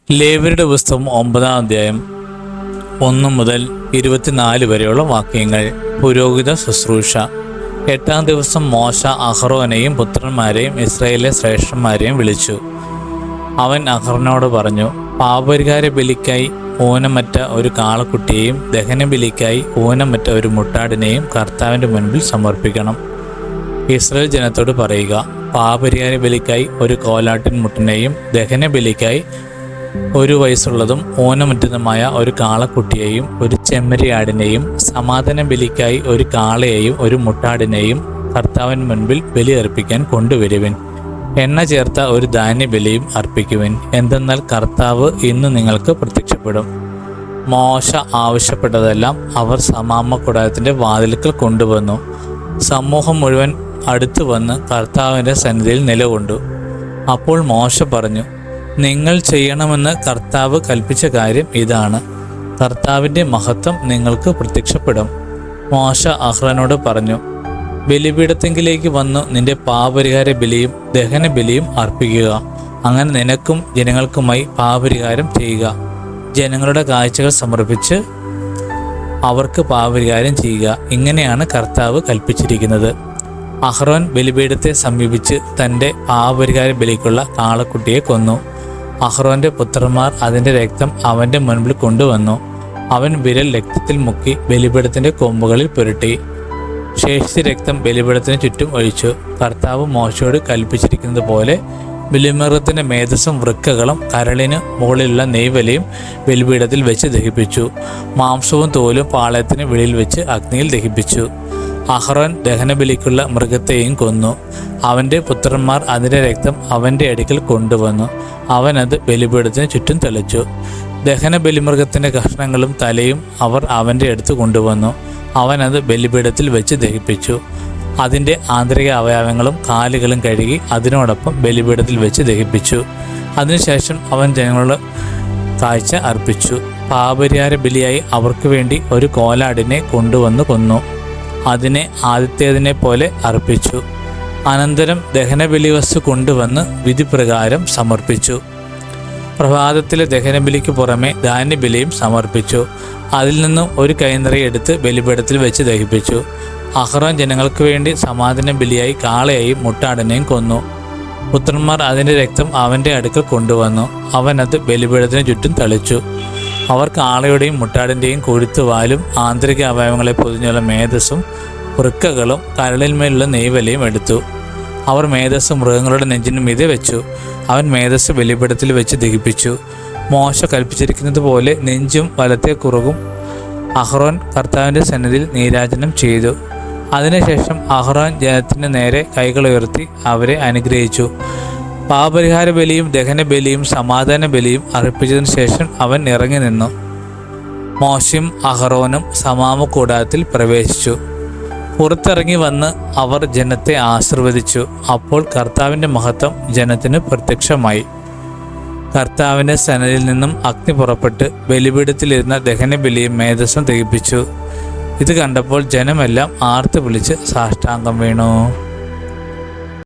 ലേവ്യരുടെ പുസ്തകം 9-ാം അധ്യായം 1 മുതൽ 24 വരെയുള്ള വാക്യങ്ങൾ. പുരോഹിത ശുശ്രൂഷ. 8-ാം ദിവസം മോശ അഹറോനെയും പുത്രന്മാരെയും ഇസ്രായേലിലെ ശ്രേഷ്ഠന്മാരെയും വിളിച്ചു. അവൻ അഹറോനോട് പറഞ്ഞു, പാപപരിഹാര ബലിക്കായി ഊനമറ്റ ഒരു കാളക്കുട്ടിയെയും ദഹനബലിക്കായി ഊനമറ്റ ഒരു മുട്ടാടിനെയും കർത്താവിൻ്റെ മുൻപിൽ സമർപ്പിക്കണം. ഇസ്രായേൽ ജനത്തോട് പറയുക, പാപപരിഹാര ബലിക്കായി ഒരു കോലാട്ടിൻ മുട്ടനെയും ദഹനബലിക്കായി 1 വയസ്സുള്ളതും ഊനമറ്റതുമായ ഒരു കാളക്കുട്ടിയെയും ഒരു ചെമ്മരിയാടിനെയും സമാധാന ബലിക്കായി ഒരു കാളയെയും ഒരു മുട്ടാടിനെയും കർത്താവിന് മുൻപിൽ ബലി അർപ്പിക്കാൻ കൊണ്ടുവരുവിൻ. എണ്ണ ചേർത്ത ഒരു ധാന്യബലിയും അർപ്പിക്കുവിൻ. എന്തെന്നാൽ കർത്താവ് ഇന്ന് നിങ്ങൾക്ക് പ്രത്യക്ഷപ്പെടും. മോശ ആവശ്യപ്പെട്ടതെല്ലാം അവർ സമാഗമനകൂടാരത്തിൻ്റെ വാതിൽക്കൽ കൊണ്ടുവന്നു. സമൂഹം മുഴുവൻ അടുത്തു വന്ന് കർത്താവിൻ്റെ സന്നിധിയിൽ നിലകൊണ്ടു. അപ്പോൾ മോശ പറഞ്ഞു, നിങ്ങൾ ചെയ്യണമെന്ന് കർത്താവ് കൽപ്പിച്ച കാര്യം ഇതാണ്. കർത്താവിൻ്റെ മഹത്വം നിങ്ങൾക്ക് പ്രത്യക്ഷപ്പെടും. മോശ അഹ്റോനോട് പറഞ്ഞു, ബലിപീഠത്തെങ്കിലേക്ക് വന്നു നിന്റെ പാപപരിഹാര ബലിയും ദഹനബലിയും അർപ്പിക്കുക. അങ്ങനെ നിനക്കും ജനങ്ങൾക്കുമായി പാപപരിഹാരം ചെയ്യുക. ജനങ്ങളുടെ കാഴ്ചകൾ സമർപ്പിച്ച് അവർക്ക് പാപപരിഹാരം ചെയ്യുക. ഇങ്ങനെയാണ് കർത്താവ് കൽപ്പിച്ചിരിക്കുന്നത്. അഹ്റോൻ ബലിപീഠത്തെ സമീപിച്ച് തൻ്റെ പാപപരിഹാര ബലിക്കുള്ള കാളക്കുട്ടിയെ കൊന്നു. അഹ്റോൻ്റെ പുത്രന്മാർ അതിൻ്റെ രക്തം അവൻ്റെ മുൻപിൽ കൊണ്ടുവന്നു. അവൻ വിരൽ രക്തത്തിൽ മുക്കി ബലിപീഠത്തിൻ്റെ കൊമ്പുകളിൽ പുരട്ടി. ശേഷിച്ച രക്തം ബലിപീഠത്തിന് ചുറ്റും ഒഴിച്ചു. കർത്താവ് മോശയോട് കൽപ്പിച്ചിരിക്കുന്നത് പോലെ ബലിമൃഗത്തിൻ്റെ മേധസ്സും വൃക്കകളും കരളിന് മുകളിലുള്ള നെയ്വലയും ബലിപീഠത്തിൽ വെച്ച് ദഹിപ്പിച്ചു. മാംസവും തോലും പാളയത്തിന് വെളിയിൽ വെച്ച് അഗ്നിയിൽ ദഹിപ്പിച്ചു. അഹ്റോൻ ദഹനബലിക്കുള്ള മൃഗത്തെയും കൊന്നു. അവൻ്റെ പുത്രന്മാർ അതിൻ്റെ രക്തം അവൻ്റെ അടുക്കൽ കൊണ്ടുവന്നു. അവനത് ബലിപീഠത്തിന് ചുറ്റും തെളിച്ചു. ദഹനബലിമൃഗത്തിൻ്റെ കഷ്ണങ്ങളും തലയും അവർ അവൻ്റെ അടുത്ത് കൊണ്ടുവന്നു. അവനത് ബലിപീഠത്തിൽ വെച്ച് ദഹിപ്പിച്ചു. അതിൻ്റെ ആന്തരിക അവയവങ്ങളും കാലുകളും കഴുകി അതിനോടൊപ്പം ബലിപീഠത്തിൽ വെച്ച് ദഹിപ്പിച്ചു. അതിനുശേഷം അവൻ ജനങ്ങളുടെ കാഴ്ച അർപ്പിച്ചു. പാപപരിഹാര ബലിയായി അവർക്ക് വേണ്ടി ഒരു കോലാടിനെ കൊണ്ടുവന്ന് കൊന്നു. അതിനെ ആദ്യത്തേതിനെ പോലെ അർപ്പിച്ചു. അനന്തരം ദഹനബലി വസ്തു കൊണ്ടുവന്ന് വിധിപ്രകാരം സമർപ്പിച്ചു. പ്രഭാതത്തിലെ ദഹനബലിക്ക് പുറമെ ധാന്യബലിയും സമർപ്പിച്ചു. അതിൽ നിന്നും ഒരു കൈനിറയെ എടുത്ത് ബലിപീഠത്തിൽ വെച്ച് ദഹിപ്പിച്ചു. അഹ്റോൻ ജനങ്ങൾക്ക് വേണ്ടി സമാധാന ബലിയായി കാളയെയും മുട്ടാടിനെയും കൊന്നു. പുത്രന്മാർ അതിൻ്റെ രക്തം അവൻ്റെ അടുക്കൽ കൊണ്ടുവന്നു. അവനത് ബലിപീഠത്തിന് ചുറ്റും തളിച്ചു. അവർ കാളയുടെയും മുട്ടാടിൻ്റെയും കൊഴുത്തുവാലും ആന്തരിക അവയവങ്ങളെ പൊതിഞ്ഞുള്ള മേധസ്സും വൃക്കകളും കരളിന്മേലുള്ള നെയ്വലയും എടുത്തു. അവർ മേധസ്സ് മൃഗങ്ങളുടെ നെഞ്ചിനു മീതെ വെച്ചു. അവൻ മേധസ്സ് ബലിപീഠത്തിൽ വെച്ച് ദഹിപ്പിച്ചു. മോശ കൽപ്പിച്ചിരിക്കുന്നത് പോലെ നെഞ്ചും വലത്തെ കുറുകും അഹ്റോൻ കർത്താവിൻ്റെ സന്നിധിയിൽ നീരാജനം ചെയ്തു. അതിനുശേഷം അഹ്റോൻ ജനത്തിന് നേരെ കൈകളുയർത്തി അവരെ അനുഗ്രഹിച്ചു. പാപപരിഹാര ബലിയും ദഹനബലിയും സമാധാന ബലിയും അർപ്പിച്ചതിനു ശേഷം അവൻ ഇറങ്ങി നിന്നു. മോശയും അഹ്റോനും സമാഗമനകൂടാരത്തിൽ പ്രവേശിച്ചു. പുറത്തിറങ്ങി വന്ന് അവർ ജനത്തെ ആശീർവദിച്ചു. അപ്പോൾ കർത്താവിൻ്റെ മഹത്വം ജനത്തിന് പ്രത്യക്ഷമായി. കർത്താവിൻ്റെ സന്നിധിയിൽ നിന്നും അഗ്നി പുറപ്പെട്ട് ബലിപീഠത്തിലിരുന്ന ദഹനബലിയും മേധസ്സും ദഹിപ്പിച്ചു. ഇത് കണ്ടപ്പോൾ ജനമെല്ലാം ആർത്ത് വിളിച്ച് സാഷ്ടാംഗം വീണു.